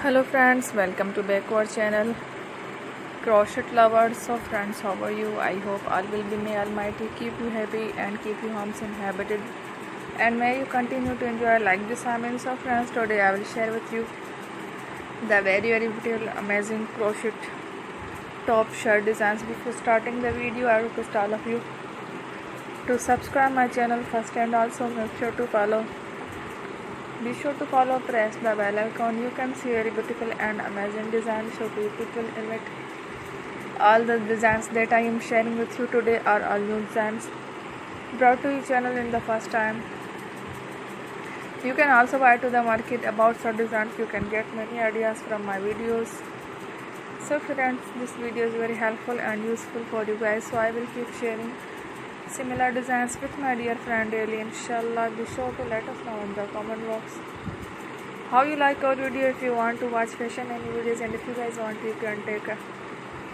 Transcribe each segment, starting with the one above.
Hello friends, welcome to back our channel Crochet lovers. So friends, how are you? I hope all will be may almighty keep you happy and keep your homes inhabited, and may you continue to enjoy like this. So friends, today I will share with you the very beautiful amazing crochet top shirt designs. Before starting the video, I request all of you to subscribe my channel first, and also be sure to follow, press the bell icon. You can see very beautiful and amazing designs. So people elevate all the designs that I am sharing with you today are all new designs brought to your channel in the first time. You can also buy to the market about such designs. You can get many ideas from my videos. So friends, this video is very helpful and useful for you guys. So I will keep sharing similar designs with my dear friend daily, inshallah. Be sure to let us know in the comment box how you like our video. If you want to watch fashion and videos, and if you guys want, you can take a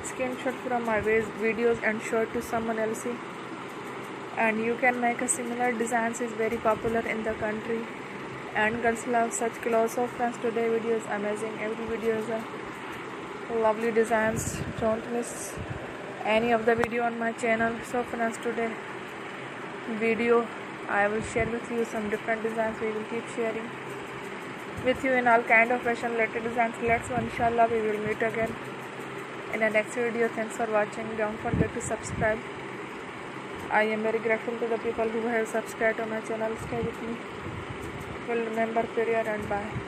screenshot from my videos and show it to someone else, and you can make a similar designs. Is very popular in the country and girls love such clothes. So friends, today video is amazing. Every video is a lovely designs. Don't miss any of the video on my channel. So friends, today video I will share with you some different designs. We will keep sharing with you in all kind of fashion related designs. Let's go, inshallah. We will meet again in the next video. Thanks for watching. Don't forget to subscribe. I am very grateful to the people who have subscribed to my channel. Stay with me. Will remember prayer, and bye.